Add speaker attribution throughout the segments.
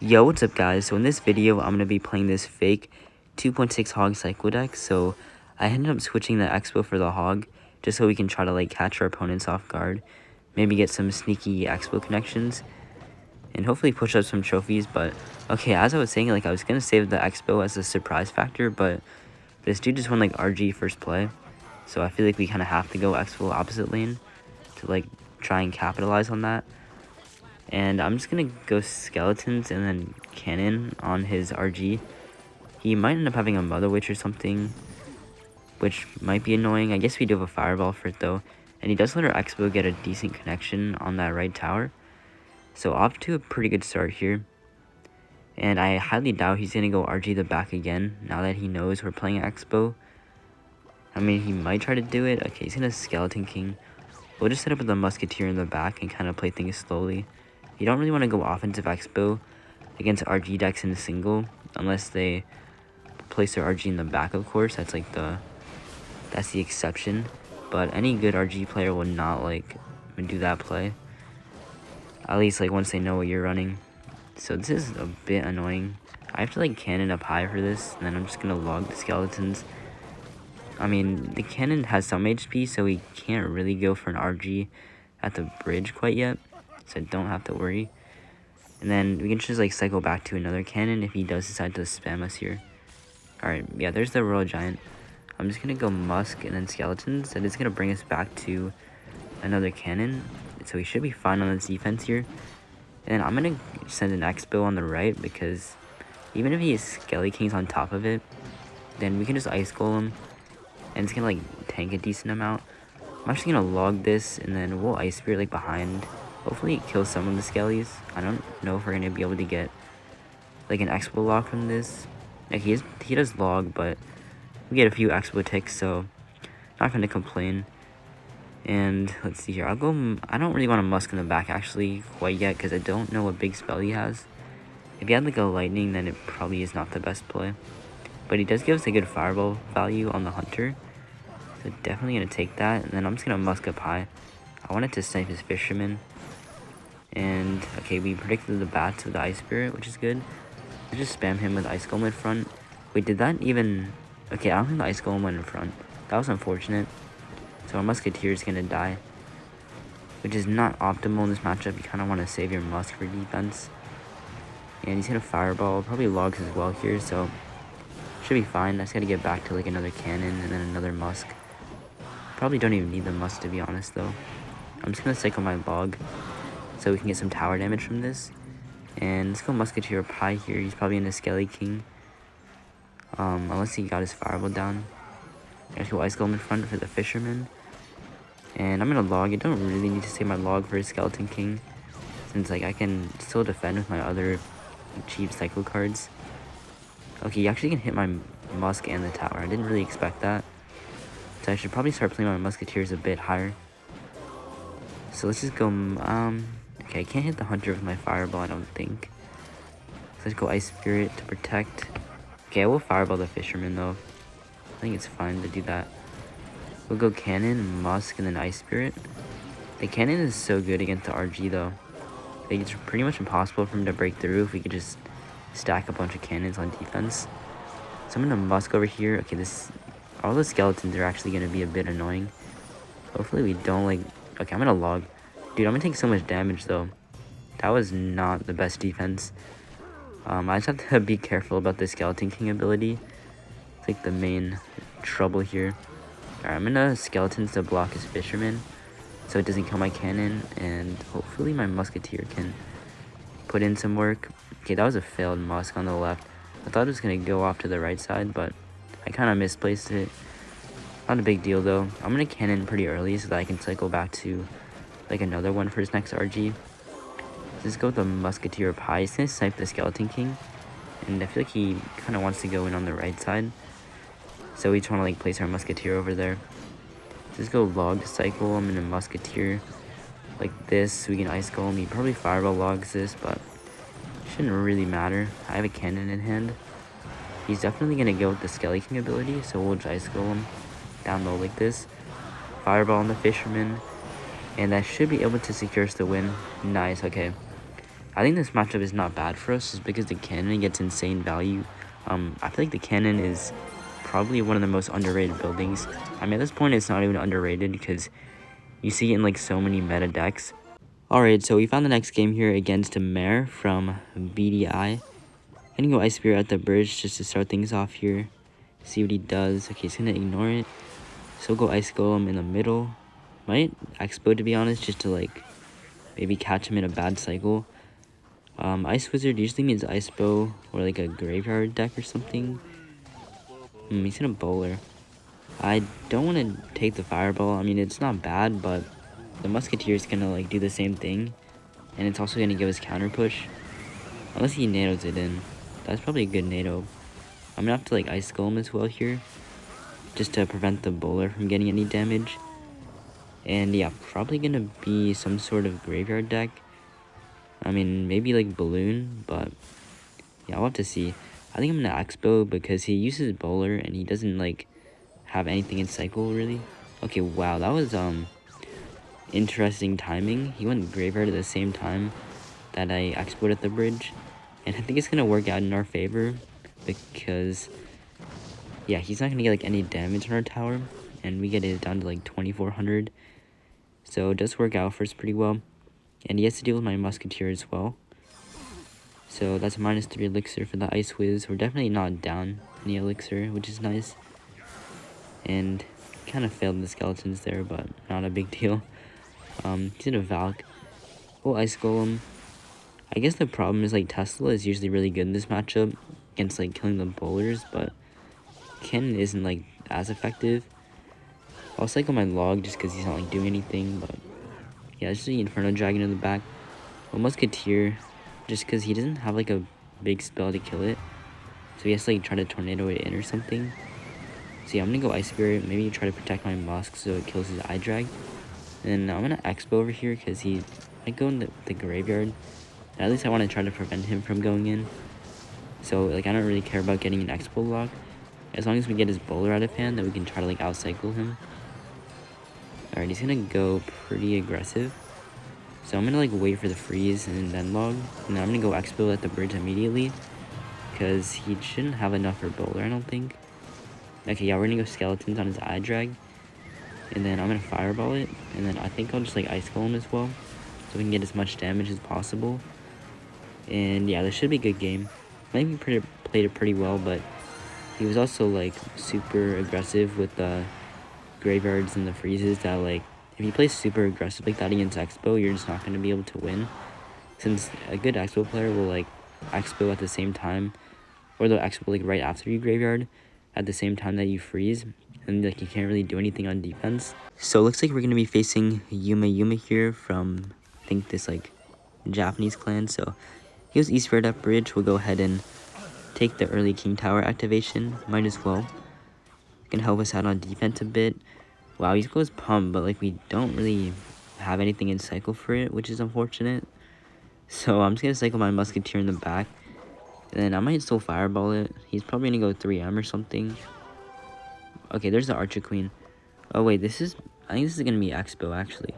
Speaker 1: Yo, what's up guys? So in this video, I'm going to be playing this fake 2.6 Hog Cycle deck. So I ended up switching the Expo for the Hog, just so we can try to like catch our opponents off guard. Maybe get some sneaky Expo connections, and hopefully push up some trophies. But okay, as I was saying, like I was going to save the Expo as a surprise factor, but this dude just won like RG first play. So I feel like we kind of have to go Expo opposite lane to like try and capitalize on that. And I'm just going to go Skeletons and then Cannon on his RG. He might end up having a Mother Witch or something, which might be annoying. I guess we do have a Fireball for it though. And he does let our Expo get a decent connection on that right tower. So off to a pretty good start here. And I highly doubt he's going to go RG the back again, now that he knows we're playing Expo. I mean, he might try to do it. Okay, he's going to Skeleton King. We'll just set up with the Musketeer in the back and kind of play things slowly. You don't really want to go offensive Expo against RG decks in a single, unless they place their RG in the back, of course. That's the exception. But any good RG player would not like do that play. At least like once they know what you're running. So this is a bit annoying. I have to like cannon up high for this, and then I'm just gonna log the skeletons. I mean, the cannon has some HP, so we can't really go for an RG at the bridge quite yet. So I don't have to worry. And then we can just like cycle back to another cannon if he does decide to spam us here. Alright, yeah, there's the Royal Giant. I'm just gonna go Musk and then Skeletons, and it's gonna bring us back to another cannon. So we should be fine on this defense here. And then I'm gonna send an Expo on the right, because even if he has Skelly Kings on top of it, then we can just Ice Golem, and it's gonna like tank a decent amount. I'm actually gonna log this, and then we'll Ice Spirit like behind. Hopefully it kills some of the Skellies. I don't know if we're gonna be able to get like an Expo lock from this. Like he does log, but we get a few Expo ticks, so not gonna complain. And let's see here. I don't really want a Musk in the back actually quite yet, because I don't know what big spell he has. If he had like a Lightning, then it probably is not the best play. But he does give us a good Fireball value on the Hunter, so definitely gonna take that. And then I'm just gonna Musk up high. I wanted to snipe his Fisherman. And okay, we predicted the bats with the Ice Spirit, which is good. Let's just spam him with Ice Golem in front. Wait, did that even... Okay, I don't think the Ice Golem went in front. That was unfortunate. So our Musketeer is gonna die, which is not optimal in this matchup. You kind of want to save your Musk for defense. And he's gonna Fireball, probably logs as well here, so should be fine. I just gotta get back to like another cannon and then another Musk. Probably don't even need the Musk, to be honest though. I'm just gonna cycle my log so we can get some tower damage from this. And let's go Musketeer up high here. He's probably in a Skelly King, unless he got his Fireball down. Let's go Ice Golem in front for the Fisherman. And I'm gonna log. I don't really need to save my log for a Skeleton King, since like I can still defend with my other cheap cycle cards. Okay, you actually can hit my Musk and the tower. I didn't really expect that. So I should probably start playing my Musketeers a bit higher. So let's just go, okay, I can't hit the Hunter with my Fireball, I don't think. So let's go Ice Spirit to protect. Okay, I will Fireball the Fisherman though. I think it's fine to do that. We'll go Cannon, Musk, and then Ice Spirit. The Cannon is so good against the RG though. Like, it's pretty much impossible for him to break through if we could just stack a bunch of cannons on defense. So I'm gonna Musk over here. Okay, all the Skeletons are actually gonna be a bit annoying. Hopefully we don't like... Okay, I'm gonna log. Dude, I'm gonna take so much damage though. That was not the best defense. I just have to be careful about the Skeleton King ability. It's like the main trouble here. Alright, I'm gonna Skeletons to block his Fisherman, so it doesn't kill my cannon, and hopefully my Musketeer can put in some work. Okay, that was a failed Musk on the left. I thought it was gonna go off to the right side, but I kind of misplaced it. Not a big deal though. I'm gonna cannon pretty early so that I can cycle back to like another one for his next RG. Let's go with the Musketeer up high. He's gonna snipe the Skeleton King, and I feel like he kind of wants to go in on the right side, so we just want to like place our Musketeer over there. Just go log to cycle him and a Musketeer like this so we can Ice Golem. He probably Fireball logs this, but it shouldn't really matter. I have a cannon in hand. He's definitely gonna go with the Skelly King ability, so we'll just Ice Golem down low like this. Fireball on the Fisherman, and that should be able to secure us the win. Nice. Okay, I think this matchup is not bad for us just because the cannon gets insane value. I feel like the cannon is probably one of the most underrated buildings. I mean, at this point, it's not even underrated because you see it in like so many meta decks. Alright, so we found the next game here against Mare from BDI. I'm gonna go Ice Spear at the bridge just to start things off here. See what he does. Okay, he's gonna ignore it. So we'll go Ice Golem in the middle. Might Expo, to be honest, just to like maybe catch him in a bad cycle. Ice Wizard usually means Ice Bow or like a graveyard deck or something. He's gonna Bowler. I don't want to take the Fireball. I mean, it's not bad, but the Musketeer is gonna like do the same thing. And it's also gonna give us counter push. Unless he nados it in. That's probably a good nado. I'm gonna have to like Ice Golem as well here. Just to prevent the Bowler from getting any damage. And yeah, probably gonna be some sort of graveyard deck. I mean, maybe like Balloon, but yeah, I'll have to see. I think I'm gonna Expo because he uses Bowler and he doesn't like have anything in cycle really. Okay, wow, that was interesting timing. He went graveyard at the same time that I Expo'd at the bridge. And I think it's gonna work out in our favor because yeah, he's not gonna get like any damage on our tower and we get it down to like 2400. So it does work out for us pretty well. And he has to deal with my Musketeer as well. So that's -3 elixir for the Ice Wiz. We're definitely not down any elixir, which is nice. And kind of failed the skeletons there, but not a big deal. He's in a Valk. Oh, Ice Golem. I guess the problem is like Tesla is usually really good in this matchup against like killing the bowlers, but Ken isn't like as effective. I'll cycle my log just because he's not like doing anything, but yeah, it's just the Inferno Dragon in the back. Well, Musketeer, just because he doesn't have like a big spell to kill it, so he has to like try to tornado it in or something. So yeah, I'm gonna go Ice Spirit, maybe try to protect my Musk so it kills his Eye Drag. And I'm gonna Expo over here because he might go in the graveyard. And at least I want to try to prevent him from going in. So like I don't really care about getting an Expo lock. As long as we get his Bowler out of hand, then we can try to like outcycle him. Alright, he's gonna go pretty aggressive. So I'm gonna like wait for the freeze and then log. And then I'm gonna go Expo at the bridge immediately. Because he shouldn't have enough for Bowler, I don't think. Okay, yeah, we're gonna go Skeletons on his Eye Drag. And then I'm gonna Fireball it. And then I think I'll just like Ice Golem as well. So we can get as much damage as possible. And yeah, this should be a good game. Maybe played it pretty well, but he was also like super aggressive with the graveyards and the freezes that like if you play super aggressive like that against Expo, you're just not going to be able to win. Since a good Expo player will like Expo at the same time, or they'll Expo like right after you graveyard at the same time that you freeze, and like you can't really do anything on defense. So it looks like we're going to be facing Yuma here from I think this like Japanese clan. So he was Eastward up bridge. We'll go ahead and take the early King Tower activation. Might as well. Can help us out on defense a bit. Wow, he goes Pump, but like we don't really have anything in cycle for it, which is unfortunate. So I'm just gonna cycle my Musketeer in the back. And then I might still Fireball it. He's probably gonna go 3M or something. Okay, there's the Archer Queen. Oh wait, I think this is gonna be Expo actually.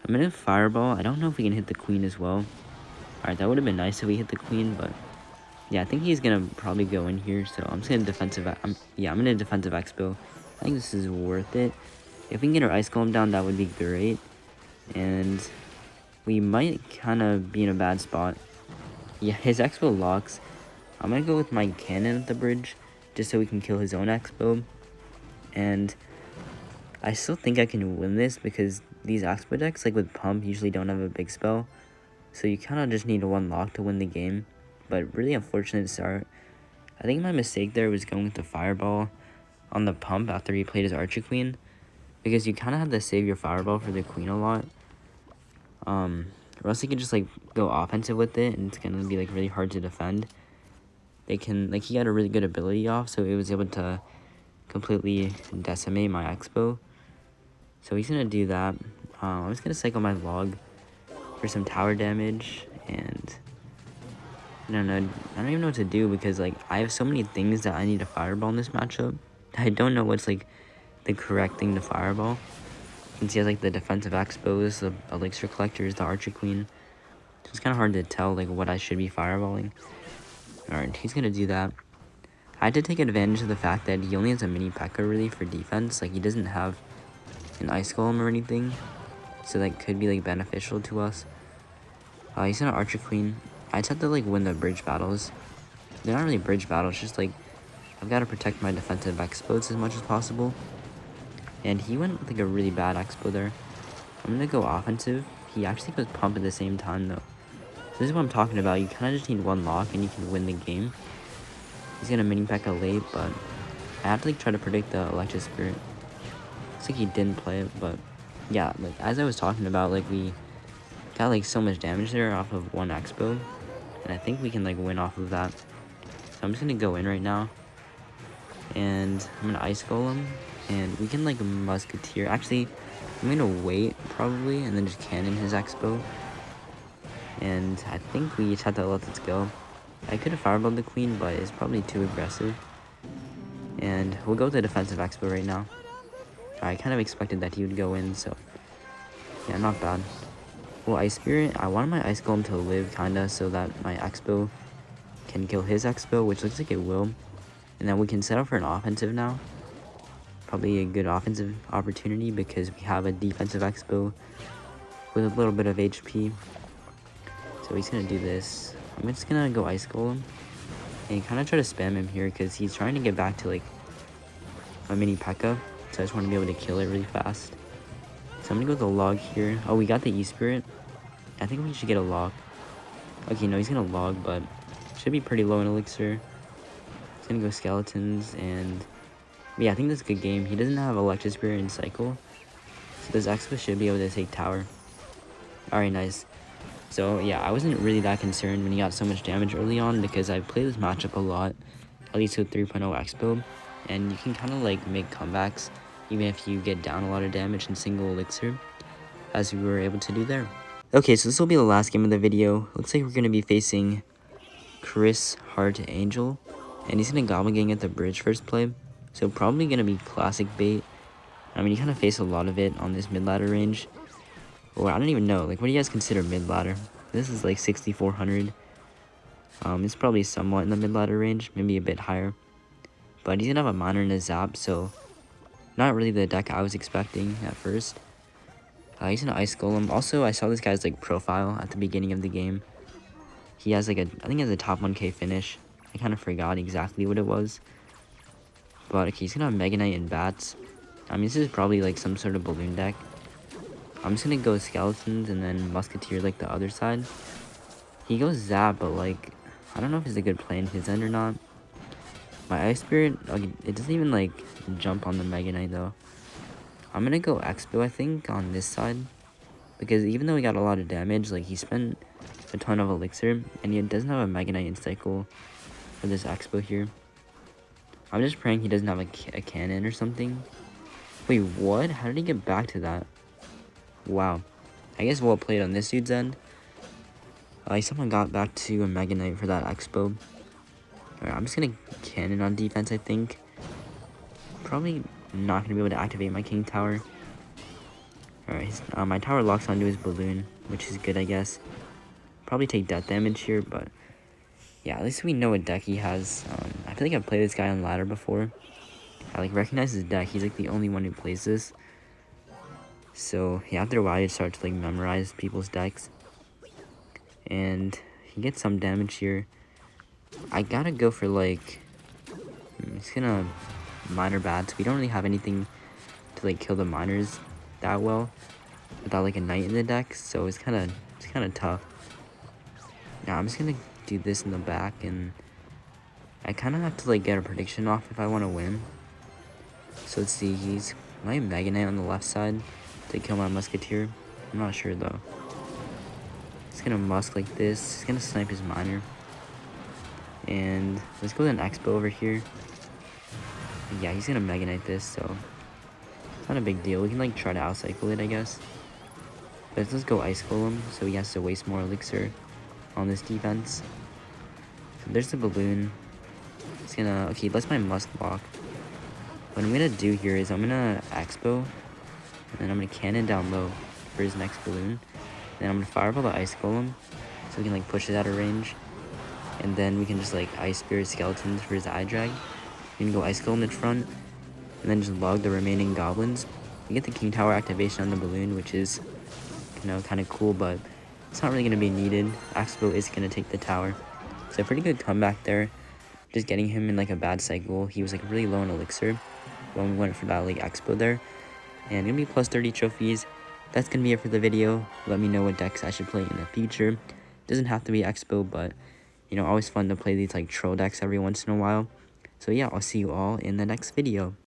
Speaker 1: I'm gonna Fireball. I don't know if we can hit the Queen as well. Alright, that would have been nice if we hit the Queen, but yeah, I think he's gonna probably go in here, so I'm just gonna I'm gonna defensive Expo. I think this is worth it. If we can get our Ice Golem down, that would be great. And we might kind of be in a bad spot. Yeah, his Expo locks. I'm gonna go with my cannon at the bridge, just so we can kill his own Expo. And I still think I can win this because these Expo decks, like with Pump, usually don't have a big spell. So you kind of just need one lock to win the game. But really unfortunate start. I think my mistake there was going with the Fireball on the Pump after he played his Archer Queen. Because you kind of have to save your Fireball for the Queen a lot. Or else you can just like go offensive with it and it's going to be like really hard to defend. He got a really good ability off, so it was able to completely decimate my Expo. So he's going to do that. I'm just going to cycle my log for some tower damage, and I don't even know what to do because like I have so many things that I need to Fireball in this matchup. I don't know what's like the correct thing to Fireball. Since he has like the defensive Expos, the Elixir Collectors, the Archer Queen. So it's kind of hard to tell like what I should be fireballing. Alright, he's gonna do that. I had to take advantage of the fact that he only has a mini P.E.K.K.A really for defense. Like, he doesn't have an Ice Golem or anything. So that could be, like, beneficial to us. He's gonna Archer Queen. I just have to, like, win the bridge battles. They're not really bridge battles, just, like, I've got to protect my defensive Expos as much as possible. And he went with, like, a really bad Expo there. I'm gonna go offensive. He actually goes pump at the same time, though. So this is what I'm talking about. You kind of just need one lock and you can win the game. He's gonna mini P.E.K.K.A late, but I have to like try to predict the Electric Spirit. Looks like he didn't play it, but yeah, like as I was talking about, like we got like so much damage there off of one Expo, and I think we can like win off of that. So I'm just gonna go in right now, and I'm gonna Ice Golem, and we can like Musketeer. Actually, I'm gonna wait probably, and then just cannon his Expo. And I think we just have to let this go. I could have fireballed the queen, but it's probably too aggressive. And we'll go with the defensive Expo right now. I kind of expected that he would go in, so yeah, not bad. Well, Ice Spirit, I wanted my Ice Golem to live, kinda, so that my Expo can kill his Expo, which looks like it will. And then we can set up for an offensive now. Probably a good offensive opportunity because we have a defensive Expo with a little bit of HP. So he's gonna do this. I'm just gonna go Ice Golem and kind of try to spam him here because he's trying to get back to like a mini P.E.K.K.A. So I just want to be able to kill it really fast. So I'm gonna go with the log here. Oh, we got the E-Spirit. I think we should get a log. Okay, no, he's gonna log, but should be pretty low in elixir. He's gonna go skeletons, and yeah, I think that's a good game. He doesn't have Electric Spirit in cycle, so this Expo should be able to take tower. Alright, nice. So yeah, I wasn't really that concerned when he got so much damage early on because I played this matchup a lot, at least with 3.0 Expo, and you can kind of like make comebacks even if you get down a lot of damage in single elixir, as we were able to do there. Okay, so this will be the last game of the video. Looks like we're going to be facing Chris Heart Angel, and he's going to Goblin Gang at the bridge first play, so probably going to be classic bait. I mean, you kind of face a lot of it on this mid-ladder range. Or I don't even know, like, what do you guys consider mid-ladder? This is like 6,400. It's probably somewhat in the mid-ladder range, maybe a bit higher. But he's gonna have a miner and a zap, so not really the deck I was expecting at first. He's gonna Ice Golem. Also, I saw this guy's like profile at the beginning of the game. He has like I think he has a top 1k finish. I kind of forgot exactly what it was. But okay, he's gonna have Mega Knight and Bats. I mean, this is probably like some sort of balloon deck. I'm just gonna go Skeletons and then Musketeer like the other side. He goes Zap, but like, I don't know if it's a good play in his end or not. My Ice Spirit, okay, it doesn't even like jump on the Mega Knight though. I'm gonna go Expo, I think, on this side. Because even though he got a lot of damage, like he spent a ton of elixir, and he doesn't have a Mega Knight in cycle for this Expo here. I'm just praying he doesn't have a cannon or something. Wait, what? How did he get back to that? Wow. I guess well played on this dude's end. Someone got back to a Mega Knight for that Expo. Alright, I'm just gonna cannon on defense, I think. Probably not gonna be able to activate my King Tower. Alright, my tower locks onto his balloon, which is good, I guess. Probably take death damage here, but yeah, at least we know what deck he has. I feel like I've played this guy on ladder before. I like recognize his deck. He's like the only one who plays this. So yeah, after a while you start to like memorize people's decks. And he gets some damage here. I gotta go for like, he's gonna miner Bats. We don't really have anything to like kill the miners that well without like a knight in the deck, so it's kind of tough. Now I'm just gonna do this in the back, and I kind of have to like get a prediction off if I want to win. So let's see, he's my Mega Knight on the left side to kill my Musketeer. I'm not sure though. He's gonna Musk like this. He's gonna snipe his miner. And let's go with an Expo over here. Yeah, he's gonna Mega Knight this, so it's not a big deal. We can like try to outcycle it, I guess. But let's go Ice Golem, so he has to waste more elixir on this defense. So there's the balloon. It's gonna, okay, let's my Musk block. What I'm gonna do here is I'm gonna Expo, and then I'm gonna cannon down low for his next balloon. Then I'm gonna fireball the Ice Golem, so we can like push it out of range. And then we can just like Ice Spirit Skeletons for his Eye Drag. We can go Ice Golem in front, and then just log the remaining goblins. We get the King Tower activation on the balloon, which is, you know, kind of cool, but it's not really going to be needed. Axpo is going to take the tower. So a pretty good comeback there. Just getting him in like a bad cycle. He was like really low in elixir when we went for that like Expo there. And gonna be plus 30 trophies. That's gonna be it for the video. Let me know what decks I should play in the future. Doesn't have to be Expo, but you know, always fun to play these like troll decks every once in a while. So yeah, I'll see you all in the next video.